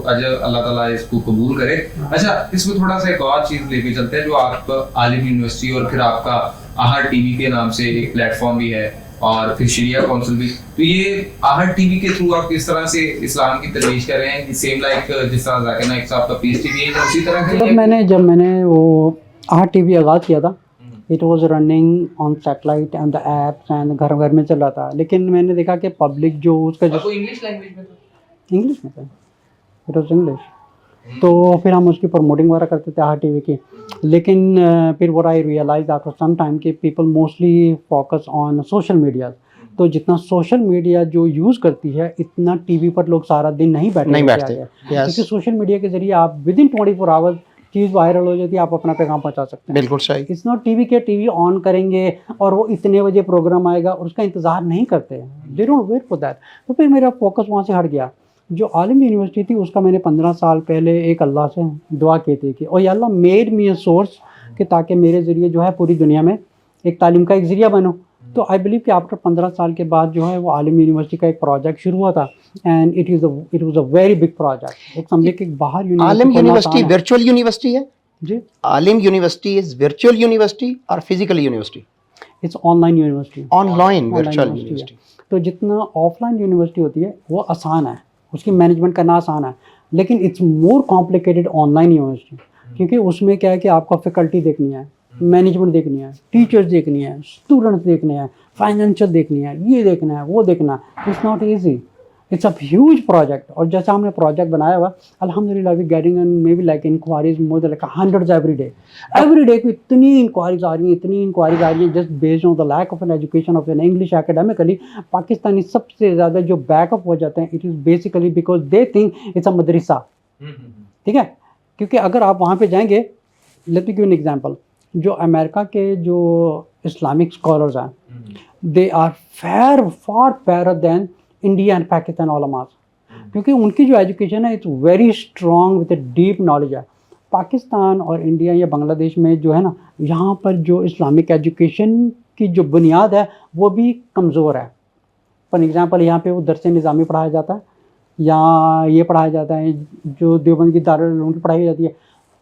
अल्लाह ताला इसको कबूल करे। अच्छा, इसमें थोड़ा सा एक और चीज़ लेके चलते हैं, जो आप आलिम यूनिवर्सिटी और फिर आपका आहट टीवी के नाम से एक प्लेटफॉर्म भी है और फिर शरिया काउंसिल भी, तो ये आहट टीवी के थ्रू आप किस तरह से इस्लाम की तजवीज़ कर रहे हैं? सेम लाइक जिस तरह जाकिर नाइक साहब का पीस टीवी है उसी तरह का? जब मैंने वो आहट टीवी आगाज़ किया था, it was running on satellite and the apps and घर घर में चल रहा था, लेकिन मैंने देखा कि पब्लिक जो उसका जो इंग्लिश लैंग्वेज में था, इंग्लिश में था, इट वॉज इंग्लिश, तो फिर हम उसकी प्रमोटिंग वगैरह करते थे आहट टीवी की। लेकिन फिर what I realize after some time कि people mostly focus on social media, तो जितना सोशल मीडिया जो यूज़ करती है इतना टीवी पर लोग सारा दिन नहीं बैठते क्योंकि सोशल मीडिया के जरिए आप with in 24 hours cheese viral हो जाती है, आप अपना पैगाम पहुंचा सकते हैं। बिल्कुल सही। इट्स नॉट टीवी के टीवी ऑन करेंगे और वो इतने बजे प्रोग्राम आएगा और उसका इंतज़ार नहीं करते, they don't wait for that. तो फिर मेरा फोकस वहाँ से हट गया। जो आलिम यूनिवर्सिटी थी उसका मैंने 15 साल पहले एक अल्लाह से दुआ की थी कि ओ या अल्लाह मेड मी अ सोर्स, कि ताकि मेरे ज़रिए जो है पूरी दुनिया में एक तालीम का एक ज़रिया बनूँ। तो आई बिलीव कि आफ्टर 15 साल के बाद जो है वो आलिम यूनिवर्सिटी का एक प्रोजेक्ट शुरू हुआ था and it was a very big project. एक समझे कि बाहर आलिम यूनिवर्सिटी वर्चुअल यूनिवर्सिटी है जी? आलिम यूनिवर्सिटी इज वर्चुअल यूनिवर्सिटी और physical university? It's online university. Online virtual university. तो जितना ऑफलाइन यूनिवर्सिटी होती है वो आसान है, उसकी मैनेजमेंट करना आसान है, लेकिन it's more complicated online university, क्योंकि उसमें क्या है कि आपको फैकल्टी देखनी है, मैनेजमेंट देखनी है, टीचर्स देखनी है, स्टूडेंट्स देखने हैं, फाइनेंशियल देखनी है, ये देखना है, वो देखना है। It's not easy, it's a huge project. और जैसा हमने प्रोजेक्ट बनाया हुआ, अल्हम्दुलिल्लाह we getting maybe like inquiries more than like hundreds every day को इतनी इंक्वायरीज आ रही हैं just based on the lack of an education of an English academically. Pakistani सबसे ज़्यादा जो बैकअप हो जाते हैं it is basically because they think it's a मदरसा, ठीक है? क्योंकि अगर आप वहाँ पे जाएंगे, let me give an example, जो अमेरिका के जो इस्लामिक स्कॉलर्स हैं they are far better than India and Pakistan उलमास, क्योंकि उनकी जो एजुकेशन है it's very strong with deep knowledge है। पाकिस्तान और इंडिया या बांग्लादेश में जो है ना, यहाँ पर जो इस्लामिक एजुकेशन की जो बुनियाद है वो भी कमज़ोर है। फॉर एग्ज़ाम्पल यहाँ पे वो दरस निज़ामी पढ़ाया जाता है, या ये पढ़ाया जाता है जो देवबंद की दारुल उलूम की पढ़ाई जाती है,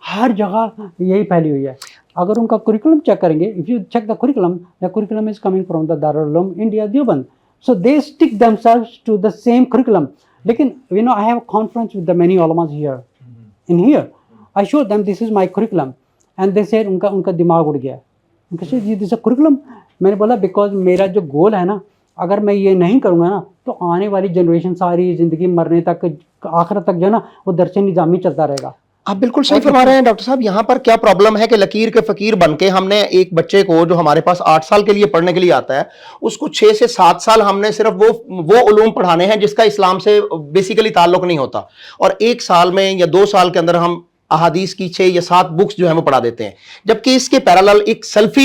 हर जगह यही फैली हुई है। अगर उनका करिकुलम चेक करेंगे, if you check the curriculum is coming from the Darul Uloom India Deoband, so they stick themselves to the same curriculum. लेकिन you know I have a conference with the many ulamas here in here, I showed them this is my curriculum and they said उनका दिमाग उड़ गया। उनका से जी this curriculum, मैंने बोला because मेरा जो गोल है ना, अगर मैं ये नहीं करूँगा ना तो आने वाली जनरेशन सारी ज़िंदगी मरने तक आखिरत तक जो है ना वो दरस निज़ामी चलता रहेगा। आप बिल्कुल सही फरमा रहे हैं डॉक्टर साहब। यहाँ पर क्या प्रॉब्लम है कि लकीर के फकीर बनके हमने एक बच्चे को जो हमारे पास 8 साल के लिए पढ़ने के लिए आता है, उसको 6 से 7 साल हमने सिर्फ वो उलूम पढ़ाने हैं जिसका इस्लाम से बेसिकली ताल्लुक नहीं होता, और 1 साल में या 2 साल के अंदर हम अहादीस की 6 या 7 बुक्स जो है वो पढ़ा देते हैं। जबकि इसके पैरेलल एक सेल्फी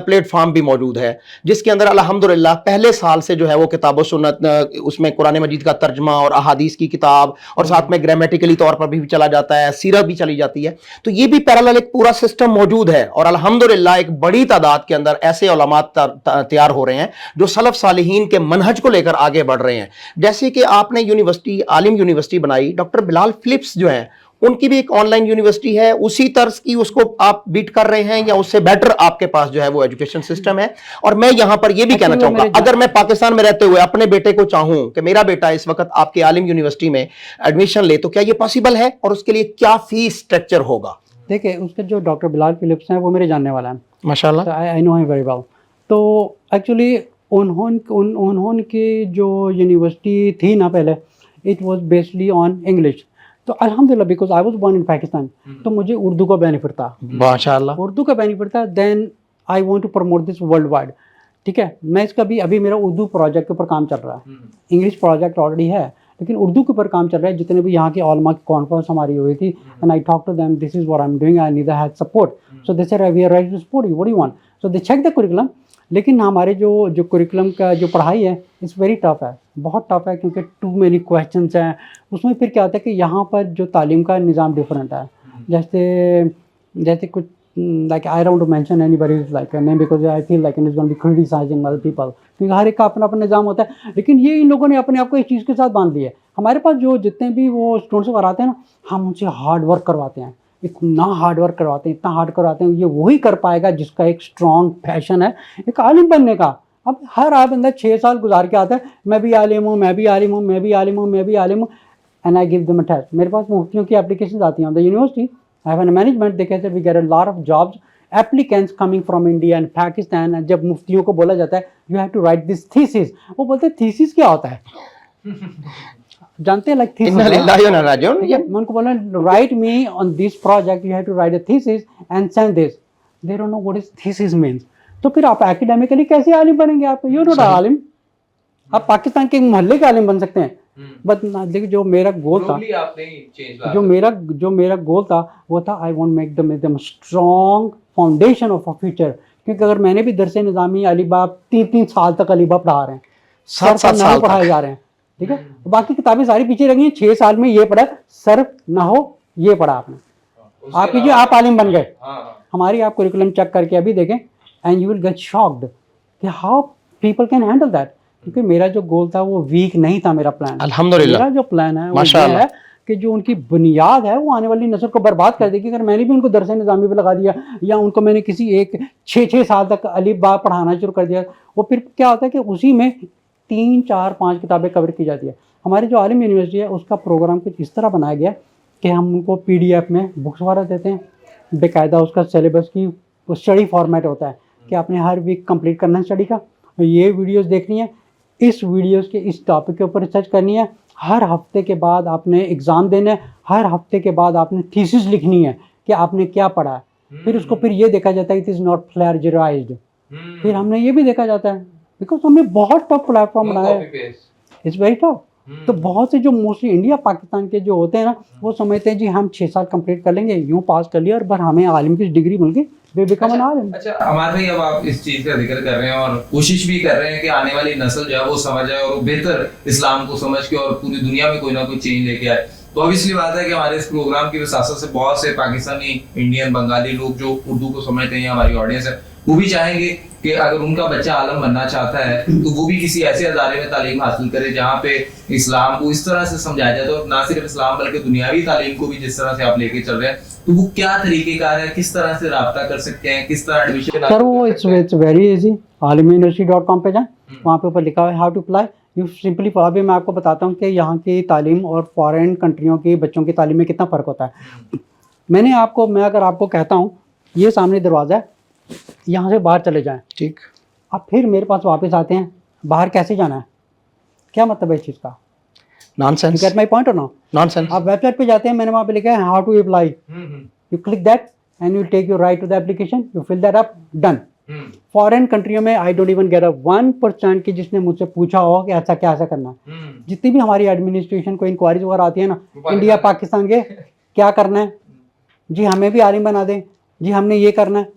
प्लेटफॉर्म भी मौजूद है जिसके अंदर अल्हम्दुलिल्लाह पहले साल से जो है वो किताब सुन्नत, उसमें कुरान मजीद का तर्जमा और अहादीस की किताब, और साथ में ग्रामेटिकली तौर पर भी चला जाता है, सीरत भी चली जाती है। तो ये भी पैरेलल एक पूरा सिस्टम मौजूद है, और अल्हम्दुलिल्लाह एक बड़ी तादाद के अंदर ऐसे उलमा तैयार हो रहे हैं जो सलफ सालिहीन के मनहज को लेकर आगे बढ़ रहे हैं। जैसे कि आपने यूनिवर्सिटी आलिम यूनिवर्सिटी बनाई, डॉक्टर बिलाल फिलिप्स जो है उनकी भी एक ऑनलाइन यूनिवर्सिटी है, उसी तर्ज की उसको आप बीट कर रहे हैं या उससे बेटर आपके पास जो है वो एजुकेशन सिस्टम है? और मैं यहां पर ये भी कहना चाहूंगा, अगर मैं पाकिस्तान में रहते हुए अपने बेटे को चाहूं कि मेरा बेटा इस वक्त आपके आलिम यूनिवर्सिटी में एडमिशन ले, तो क्या ये पॉसिबल है और उसके लिए क्या फीस स्ट्रक्चर होगा? देखिए, उसके जो डॉक्टर बिलाल फिलिप्स हैं वो मेरे जानने वाला है, माशाल्लाह, I know him very well. तो एक्चुअली उन्होंने की जो यूनिवर्सिटी थी ना पहले, it was basically on English. तो अल्हम्दुलिल्लाह because I was born in Pakistan, तो मुझे उर्दू का बेनिफिट था, माशाल्लाह उर्दू का बेनिफिट था। Then I want to promote this world wide, ठीक है? मैं इसका भी अभी मेरा उर्दू प्रोजेक्ट के ऊपर काम चल रहा है, इंग्लिश प्रोजेक्ट ऑलरेडी है लेकिन उर्दू के ऊपर काम चल रहा है। जितने भी यहाँ के उलमा की कॉन्फ्रेंस हमारी हुई थी, and I talk to them, this is what I am doing, I need had support, so they said we are ready to support you, what do you want, so they check the curriculum. लेकिन हमारे जो curriculum का जो पढ़ाई है it's very tough है, बहुत tough है, क्योंकि टू मेनी क्वेश्चंस हैं उसमें। फिर क्या होता है कि यहाँ पर जो तालीम का निज़ाम डिफरेंट है, जैसे कुछ like I don't want to mention anybody's like a name because I feel like it's going to be criticizing other people, क्योंकि हर एक का अपना अपना निज़ाम होता है, लेकिन ये इन लोगों ने अपने आप को इस चीज़ के साथ बांध लिया है। हमारे पास जो जितने भी वो स्टूडेंट्स को कराते हैं ना, हम उनसे हार्ड वर्क करवाते हैं, इतना हार्ड वर्क करवाते हैं, इतना हार्ड करवाते हैं, ये वही कर पाएगा जिसका एक स्ट्रॉन्ग पैशन है एक आलिम बनने का। अब हर बंदा 6 साल गुजार के आता है, मैं भी आलिम हूँ, मैं भी आलिम हूँ, मैं भी आलिम हूँ, मैं भी आलिम हूँ, and I give them a test. मेरे पास मुफ्तियों की एप्लीकेशन आती हैं on the university, I have an management, they कहते we get a lot of jobs applicants coming from India and Pakistan. जब मुफ्तियों को बोला जाता है you have to write this thesis, वो बोलते हैं थीसिस क्या होता है? जानते हैं लाइक थीसिस, इन्ना लिल्लाहि व इन्ना राजिऊन। मैं उनको बोला write me on this project, you have to write a thesis and send this, they don't know what is thesis means. तो फिर आप एकेडमिकली कैसे आलिम बनेंगे? आप यू नॉट आलिम, आप पाकिस्तान के मोहल्ले के आलिम बन सकते हैं, बट देखिए जो मेरा गोल था, जो मेरा गोल था वो था I want make them strong foundation of a future. क्योंकि अगर मैंने भी दरसे निज़ामी अलीबा 3-3 साल तक अलीबा पढ़ा रहे हैं, 7-7 साल पढ़ाए जा रहे हैं, ठीक है, बाकी किताबें सारी पीछे रखी हैं, 6 साल में ये पढ़ा, सर्फ ना हो ये पढ़ा आपने, आप कीजिए आप आलिम बन गए। हमारी आप करिकुलम चेक करके अभी देखें and you will get shocked कि how people can handle that. क्योंकि मेरा जो गोल था वो वीक नहीं था, मेरा प्लान, अल्हम्दुलिल्लाह, मेरा जो प्लान है वो ये है कि जो उनकी बुनियाद है वो आने वाली नस्ल को बर्बाद कर देगी। अगर मैंने भी उनको दरसे निज़ामी पे लगा दिया या उनको मैंने किसी एक 6-6 साल तक अलिफ बा पढ़ाना शुरू कर दिया, वो फिर क्या होता है कि उसी में 3-4-5 किताबें कवर की जाती है। हमारी जो आलिम यूनिवर्सिटी है उसका प्रोग्राम कुछ इस तरह बनाया गया कि हम उनको PDF में बुक्स वगैरह देते हैं, बेकायदा उसका सिलेबस की स्टडी फॉर्मेट होता है कि आपने हर वीक कंप्लीट करना है स्टडी का, ये वीडियोस देखनी है, इस वीडियोस के इस टॉपिक के ऊपर रिसर्च करनी है, हर हफ्ते के बाद आपने एग्ज़ाम देना है, हर हफ्ते के बाद आपने थीसिस लिखनी है कि आपने क्या पढ़ा है। फिर उसको फिर ये देखा जाता है इट इज़ नॉट प्लेजराइज्ड। फिर हमने ये भी देखा जाता है बिकॉज हमने बहुत टफ प्लेटफॉर्म बनाया है, इट्स वेरी टफ। तो बहुत से जो मोस्टली इंडिया पाकिस्तान के जो होते हैं ना, वो समझते हैं जी हम 6 साल कंप्लीट कर लेंगे, यूँ पास कर लिया और पर हमें आलिम की डिग्री मिल गई, वे बिकम एन आलिम। अच्छा अमार भाई, अब आप इस चीज का जिक्र कर रहे हैं और कोशिश भी कर रहे हैं कि आने वाली नस्ल जो है वो समझ जाए और बेहतर इस्लाम को समझ के और पूरी दुनिया में कोई ना कोई चेंज लेके आए। तो ऑब्वियसली बात है कि हमारे इस प्रोग्राम की वसासत से बहुत से पाकिस्तानी, इंडियन, बंगाली लोग जो उर्दू को समझते हैं, हमारी ऑडियंस है, वो भी चाहेंगे कि अगर उनका बच्चा आलम बनना चाहता है तो वो भी किसी ऐसे अदारे में तालीम हासिल करे जहाँ पे इस्लाम को इस तरह से समझाया जाए, तो ना सिर्फ इस्लाम बल्कि दुनियावी तालीम को भी जिस तरह से आप लेके चल रहे हैं, तो वो क्या तरीकेकार है, किस तरह से राब्ता कर सकते हैं, किस तरह एडमिशन? सर वो इट्स वेरी इजी, alimuniversity.com पे जाएं, वहाँ पे ऊपर लिखा हुआ है how to apply, you simply अभी मैं आपको बताता हूँ कि यहाँ की तालीम और फॉरेन कंट्रियों की बच्चों की तालीम में कितना फ़र्क होता है। मैं अगर आपको कहता हूँ ये सामने दरवाज़ा है, यहाँ से बाहर चले जाएं, ठीक, आप फिर मेरे पास वापस आते हैं, बाहर कैसे जाना है, क्या मतलब है इस चीज़ का? नॉनसेंस, गेट माय पॉइंट और नो? नॉनसेंस। आप वेबसाइट पे जाते हैं, मैंने वहाँ पे लिखा है how to apply, you click that and you take your right to the application, you fill that up, done. Foreign कंट्रियों में I don't even get a 1% की जिसने मुझसे पूछा हो कि ऐसा क्या ऐसा करना है। जितनी भी हमारी एडमिनिस्ट्रेशन को इंक्वायरीज वगैरह आती है ना, इंडिया पाकिस्तान के क्या करना है जी, हमें भी आलिम बना दें जी, हमने ये करना है,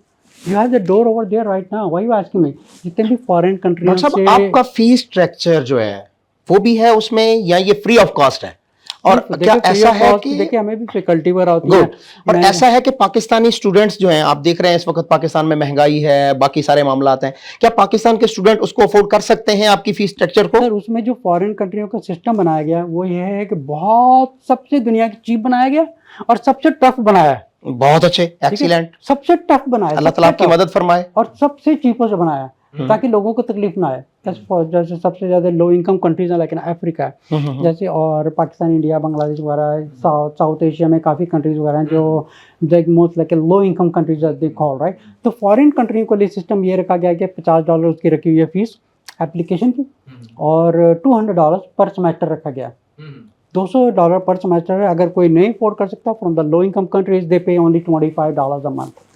you have the door over there right now, why you asking me? जितने भी फॉरेन कंट्रियों से आपका फीस स्ट्रक्चर जो है वो भी है उसमें, या ये फ्री ऑफ कॉस्ट है? और क्या ऐसा है कि देखिए हमें भी फैकल्टी वगैरह होती है, और ऐसा है कि पाकिस्तानी स्टूडेंट्स जो हैं, आप देख रहे हैं इस वक्त पाकिस्तान में महंगाई है, बाकी सारे मामलात हैं, क्या पाकिस्तान के स्टूडेंट उसको अफोर्ड कर सकते हैं आपकी फीस स्ट्रक्चर को? सर उसमें जो फॉरेन कंट्रियों का सिस्टम बनाया गया वो ये है कि बहुत सबसे दुनिया की चीप बनाया गया और सबसे टफ बनाया है। बहुत अच्छे, एक्सीलेंट, सबसे टफ बनाया, अल्लाह ताला आपकी मदद फरमाए, और सबसे चीपों से बनाया ताकि लोगों को तकलीफ ना आए। जैसे सबसे ज्यादा लो इनकम कंट्रीज है लाइक अफ्रीका जैसे, और पाकिस्तान, इंडिया, बांग्लादेश वगैरह, साउथ एशिया में काफ़ी कंट्रीज वगैरह हैं जो most like low income countries they call, right. तो फॉरेन कंट्री को लिए सिस्टम ये रखा गया कि $50 उसकी रखी हुई है फीस एप्लीकेशन की, और $200 पर सेमेस्टर रखा गया, $200 पर सेमेस्टर है। अगर कोई नहीं अफोर्ड कर सकता from the low income countries they पे ओनली $25 अ मंथ।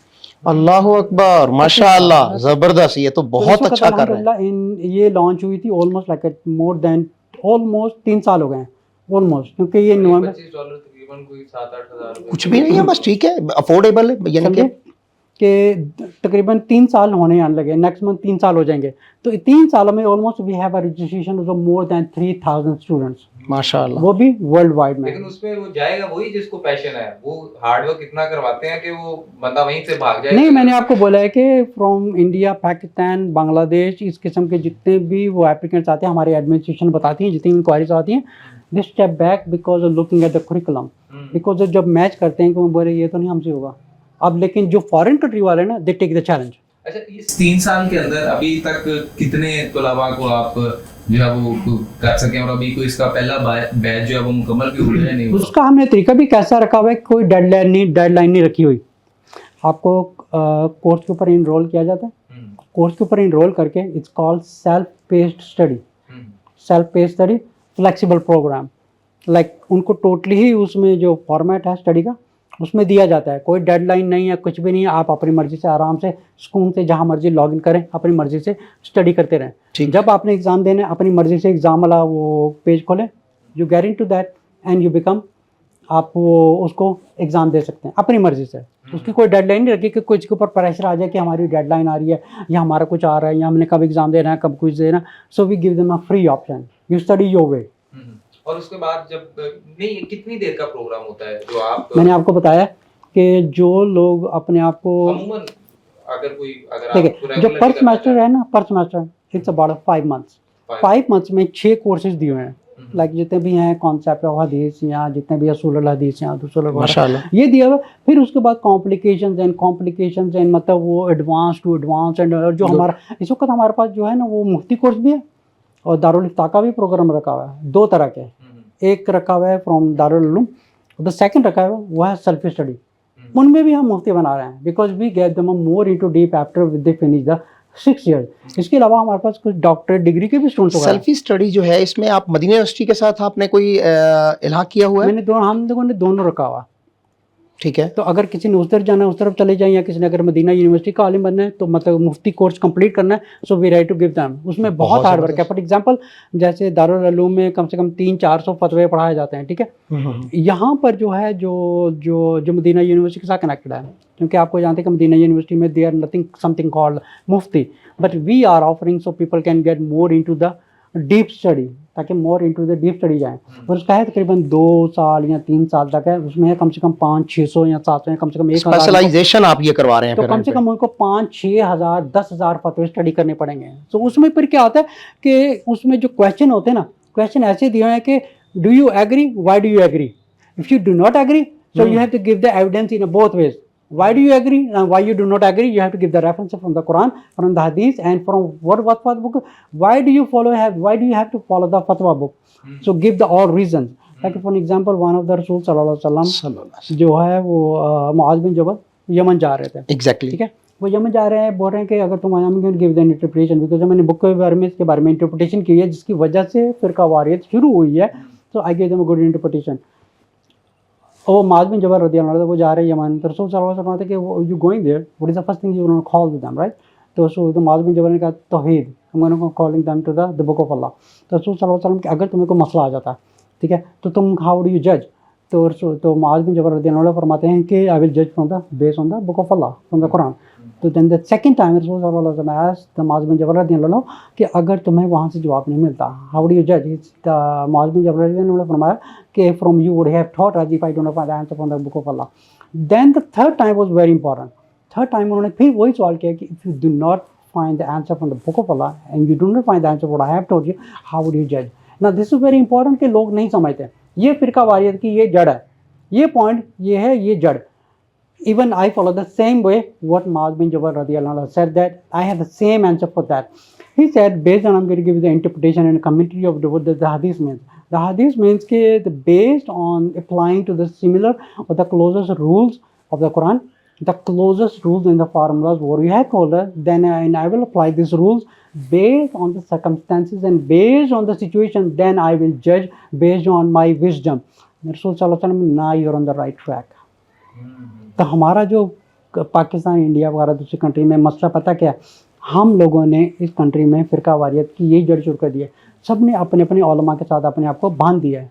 अल्लाह अकबर, माशाअल्लाह, जबरदस्त, ये तो बहुत अच्छा कर रहे हैं। ये लॉन्च हुई थी almost like more than almost 3 साल हो गए हैं ऑलमोस्ट, क्योंकि ये नवंबर $25 तकरीबन कोई 7-8 हज़ार कुछ भी नहीं है, बस ठीक है, अफोर्डेबल है, यानी कि کہ تقریباً 3 سال ہونے آنے لگے, نیکسٹ منتھ 3 سال ہو جائیں گے, تو 3 سالوں میں almost we have a registration of more than 3000 students, ماشاء اللہ. وہ بھی ورلڈ وائڈ میں. لیکن اس میں وہ جائے گا وہی جس کو پیشن ہے, وہ ہارڈ ورک اتنا کرواتے ہیں کہ وہ بندہ وہیں سے بھاگ جائے. نہیں, میں نے آپ کو بولا ہے کہ فرام انڈیا, پاکستان, بنگلہ دیش, اس قسم کے جتنے بھی وہ اپلیکینٹس آتے ہیں, ہماری ایڈمنسٹریشن بتاتی ہیں جتنی انکوائریز آتی ہیں, they step back because of looking at the curriculum, because جب میچ کرتے ہیں کہ وہ بولے یہ تو نہیں ہم سے ہوگا. اب لیکن جو فارن کنٹری والے نا, دے ٹیک دا چیلنج. اچھا, اس 3 سال کے اندر ابھی تک کتنے طلباء کو آپ جو ہے وہ کر سکیں, اور ابھی کوئی اس کا پہلا بیچ جو ہے وہ مکمل بھی ہو گیا ہے نہیں؟ اس کا ہم نے طریقہ بھی کیسا رکھا ہوا ہے, کوئی ڈیڈ لائن نہیں رکھی ہوئی. آپ کو کورس کے اوپر انرول کیا جاتا ہے, کورس کے اوپر انرول کر کے it's call self paced study, flexible program. Like ان کو ٹوٹلی ہی اس میں جو فارمیٹ ہے اسٹڈی کا اس میں دیا جاتا ہے, کوئی ڈیڈ لائن نہیں ہے, کچھ بھی نہیں ہے. آپ اپنی مرضی سے آرام سے سکون سے جہاں مرضی لاگ ان کریں, اپنی مرضی سے اسٹڈی کرتے رہیں. جب آپ نے ایگزام دینا ہے, اپنی مرضی سے ایگزام والا وہ پیج کھولیں, you guarantee to that and you become, آپ وہ اس کو ایگزام دے سکتے ہیں اپنی مرضی سے. اس کی کوئی ڈیڈ لائن نہیں رکھی کہ کچھ کے اوپر پریشر آ جائے کہ ہماری ڈیڈ لائن آ رہی ہے یا ہمارا کچھ آ رہا ہے یا ہم نے کب ایگزام دینا ہے, کب کچھ دینا. So we give them a free option, you study your way. اور اس کے بعد جب نہیں, کتنی دیر کا پروگرام ہوتا ہے جو آپ, میں نے آپ کو بتایا کہ جو لوگ اپنے آپ کو عموماً اگر کوئی دیکھیں, جو پر سیمسٹر ہے نا, پر semester it's about 5 months. 5 months میں 6 کورسز دیے ہوئے ہیں, لائک جتنے بھی ہیں کانسیپٹ آف حدیث یا جتنے بھی اصول الحدیث یا اصول الفقہ, یہ دیا ہوا. پھر اس کے بعد کمپلیکیشنز اینڈ مطلب وہ ایڈوانس ٹو ایڈوانس. اینڈ جو ہمارا اس وقت ہمارے پاس جو ہے نا وہ مفتی کورس بھی ہے اور دارالفتاح کا بھی پروگرام رکھا ہوا ہے, 2 طرح کے. ایک رکھا ہوا ہے فرام دارالعلوم, دا سیکنڈ رکھا ہوا ہے وہ ہے سیلف اسٹڈی. ان میں بھی ہم مفتی بنا رہے ہیں because we get them more into deep after with they finish the 6 years. اس کے علاوہ ہمارے پاس کچھ ڈاکٹریٹ ڈگری کے بھی اسٹوڈنٹس ہو گئے. سیلفی اسٹڈی جو ہے اس میں آپ مدینہ یونیورسٹی کے ساتھ آپ نے کوئی الحاق کیا ہوا ہے؟ میں نے ہم لوگوں نے دونوں رکھا ہوا. ٹھیک ہے, تو اگر کسی نے اس طرف جانا ہے اس طرف چلے جائیں, یا کسی نے اگر مدینہ یونیورسٹی کا عالم بننا ہے تو مطلب مفتی کورس کمپلیٹ کرنا ہے, so we right to give them. اس میں بہت ہارڈ ورک ہے. فار ایگزامپل جیسے دارالعلوم میں کم سے کم 300-400 فتوے پڑھائے جاتے ہیں, ٹھیک ہے. یہاں پر جو ہے جو مدینہ یونیورسٹی کے ساتھ کنیکٹڈ ہے, کیونکہ آپ کو جانتے ہیں کہ مدینہ یونیورسٹی میں they are nothing something called مفتی, but we are offering so people can get more into the deep study, تاکہ more into the deep study جائیں. اور اس کا ہے تقریباً 2 سال یا 3 سال تک ہے. اس میں ہے کم سے کم 500-600 یا 700 یا کم سے کم 1000 اسپیشلائزیشن آپ یہ کروا رہے ہیں. تو کم سے کم ان کو 5-6 ہزار 10,000 فتوے اسٹڈی کرنے پڑیں گے. تو اس میں پھر کیا ہوتا ہے کہ اس میں جو کویشچن ہوتے ہیں نا, کویشچن ایسے دیے ہیں کہ do you agree, why do you agree, if you do not agree so you have to give the evidence in both ways. Why do you agree and why you do not agree? You have to give the references from the Quran, from the Hadith, and from what fatwa book. Why do you have to follow the fatwa book? So give the all reasons. Like for example, one of the Rasul sallallahu alaihi wasallam جو ہے وہ معاذ بن جبل یمن جا رہے تھے. Exactly. ٹھیک ہے, وہ یمن جا رہے ہیں, بول رہے ہیں کہ اگر تم آئیں گے give the interpretation, because میں نے بک کے بارے میں اس کے بارے میں انٹرپریٹیشن کی ہے جس کی وجہ سے فرقہ واریت شروع ہوئی ہے. So I gave them a good interpretation. وہ معاذ بن جبل رضی اللہ عنہ وہ جا رہے ہیں یمن, تو رسول صلی اللہ علیہ وسلم کہ you going there, what is the first thing you will call to them, right. تو معاذ بن جبل نے کہا توحید, ہم gonna calling them to the book of Allah. تو رسول صلی اللہ علیہ وسلم کہ اگر تمہیں کوئی مسئلہ آ جاتا ہے, ٹھیک ہے, تو تم ہاؤ ڈو یو جج. تو معاذ بن جبل رضی اللہ عنہ فرماتے ہیں کہ آئی ول جج from the base on the book of Allah, from the Quran. تو دین دا سیکنڈ ٹائم رسول صلی اللہ علیہ وسلم آسکڈ معاذ بن جبل رضی اللہ عنہ کہ اگر تمہیں وہاں سے جواب نہیں ملتا, ہاؤ ڈو یو جج. معاذ بن جبل رضی اللہ عنہ نے فرمایا کہ from you would have thought as if I don't find the answer from the book of Allah. Then the third time was very important. Third time انہوں نے پھر وہی سوال کیا کہ if you do not find the answer from the book of Allah and you do not find the answer what I have told you, how would you judge? Now this is very important کہ لوگ نہیں سمجھتے. یہ فرقہ واریت کی یہ جڑ ہے, یہ پوائنٹ یہ ہے, یہ جڑ. Even I follow the same way what Mu'adh bin Jabal radiallahu anhu said, that I have the same answer for that. He said, based on, I'm going to give you the interpretation and commentary of what the hadith means. The hadith means that based on applying to the similar or the closest rules of the Quran, the closest rules in the formulas what we have told us, then and I will apply these rules based on the circumstances and based on the situation, then I will judge based on my wisdom. Rasul sallallahu alaihi wasallam, now you're on the right track. تو ہمارا جو Pakistan, India وغیرہ دوسری country میں مسئلہ پتہ کیا ہے, ہم لوگوں نے اس کنٹری میں فرقہ واریت کی یہی جڑ شروع کر دی ہے. سب نے اپنے اپنے علماء کے ساتھ اپنے آپ کو باندھ دیا ہے.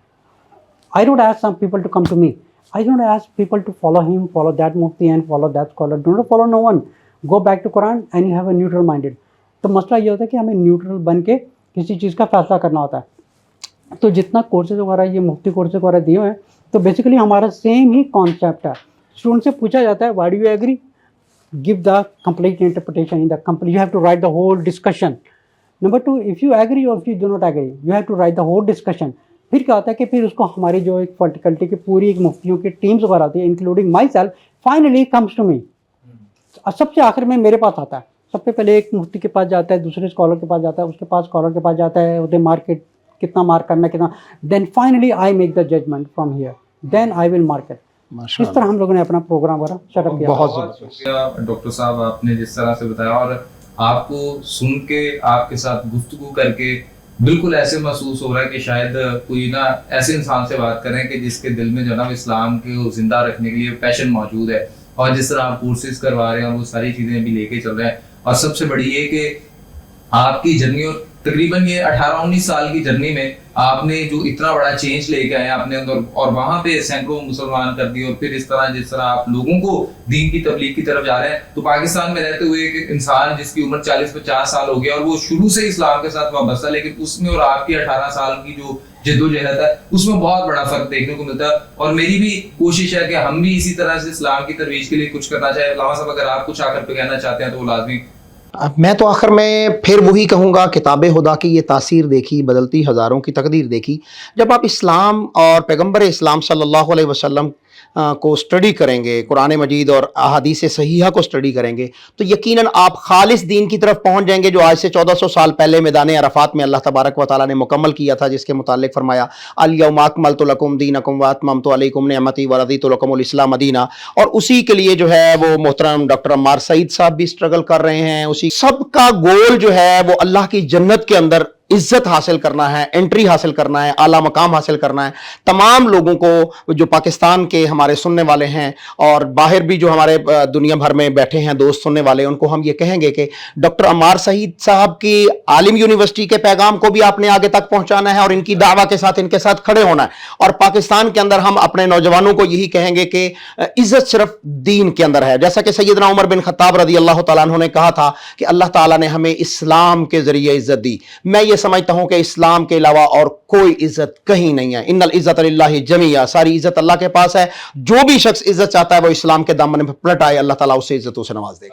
I don't ask some people to come to me. I don't ask people to follow him, follow that mufti and follow that scholar. Do not follow no one. Go back to Quran and you have a neutral minded. तो मसला ये होता है कि हमें neutral बन के किसी चीज़ का फैसला करना होता है। तो जितना कोर्सेज वगैरह ये मुफ्ती कोर्सेज वगैरह दिए हुए हैं, तो बेसिकली हमारा सेम ही कॉन्सेप्ट है। स्टूडेंट से पूछा जाता है why do you agree, give the complete interpretation in the complete, you have to write the whole discussion. Number 2, if you agree or if you do not agree, you have to write the whole discussion. फिर क्या होता है कि फिर उसको हमारी जो एक फैकल्टी की पूरी एक मुफ्तियों की टीम्स वगैरह आती है, including myself, finally comes to me. सबसे आखिर में मेरे पास आता है। सबसे पहले एक मुफ्ती के पास जाता है, दूसरे स्कॉलर के पास जाता है, उसके पास स्कॉलर के पास जाता है, उधर मार्केट कितना मार्क करना कितना, then finally I make the judgment from here, then I will mark it. इस तरह हम लोगों ने अपना प्रोग्राम वगैरह सेटअप किया। बहुत शुक्रिया डॉक्टर साहब, आपने जिस तरह से बताया और आपको सुन के, आपके साथ गुफ्तगू करके बिल्कुल ऐसे महसूस हो रहा है कि शायद कोई ना ऐसे इंसान से बात करें कि जिसके दिल में जनाब इस्लाम को जिंदा रखने के लिए पैशन मौजूद है, और जिस तरह आप कोर्सेज करवा रहे हैं और वो सारी चीज़ें भी लेके चल रहे हैं। और सबसे बड़ी ये कि आपकी जर्नी, और तकरीबन ये 18-19 साल की जर्नी में आपने जो इतना बड़ा चेंज लेके आए अपने अंदर, और वहाँ पे सैकड़ों मुसलमान कर दिए, और फिर इस तरह जिस तरह आप लोगों को दीन की तबलीग की तरफ जा रहे हैं। तो पाकिस्तान में रहते हुए एक इंसान जिसकी उम्र 40-50 साल हो गया और वो शुरू से इस्लाम के साथ वाबस्ता, लेकिन उसमें और आपकी 18 साल की जो जद्दोजहद है उसमें बहुत बड़ा फर्क देखने को मिलता है। और मेरी भी कोशिश है कि हम भी इसी तरह से इस्लाम की तरवीज के लिए कुछ करना चाहे। अल्लामा साहब, अगर आप कुछ आखिर पे कहना चाहते हैं तो वो लाजमी। मैं तो आखिर में फिर वही कहूँगा, किताब खुदा की ये तासीर देखी, बदलती हज़ारों की तकदीर देखी। जब आप इस्लाम और पैगम्बर इस्लाम सल्लल्लाहु अलैहि वसल्लम को स्टडी करेंगे, कुरान मजीद और अहादीस सहीहा को स्टडी करेंगे, तो यकीनन आप खालिस दीन की तरफ पहुँच जाएंगे, जो आज से 1400 साल पहले मैदान अरफात में अल्लाह तबारक व तआला ने मुकम्मल किया था, जिसके मुतालिक फरमाया अल-यौमा अकमलतु लकुम दीनकुम व अतममतु अलैकुम निअमती व रदीतु लकुमुल इस्लाम दीना। और उसी के लिए जो है वो मोहतरम डॉक्टर अम्मार सईद साहब भी स्ट्रगल कर रहे हैं। उसी सबका गोल जो है वो अल्लाह की जन्नत के अंदर इज्जत हासिल करना है, एंट्री हासिल करना है, आला मकाम हासिल करना है। तमाम लोगों को जो पाकिस्तान के हमारे सुनने वाले हैं और बाहर भी जो हमारे दुनिया भर में बैठे हैं दोस्त सुनने वाले, उनको हम ये कहेंगे कि डॉक्टर अम्मार सईद साहब की आलिम यूनिवर्सिटी के पैगाम को भी आपने आगे तक पहुंचाना है और इनकी दावा के साथ इनके साथ खड़े होना है। और पाकिस्तान के अंदर हम अपने नौजवानों को यही कहेंगे कि इज्जत सिर्फ दीन के अंदर है। जैसा कि सैयदना उमर बिन खत्ताब रज़ी अल्लाह तआला अन्हु ने कहा था कि अल्लाह ताला ने हमें इस्लाम के जरिए इज्जत दी। मैं ये समझता हूं कि इस्लाम के अलावा और कोई इज्जत कहीं नहीं है। इन्नल इज्जत लिल्लाहि जमीआ, सारी इज्जत अल्लाह के पास है। जो भी शख्स इज्जत चाहता है वो इस्लाम के दामन में पलट आए, अल्लाह ताला उसे इज्जतों से नवाज देगा।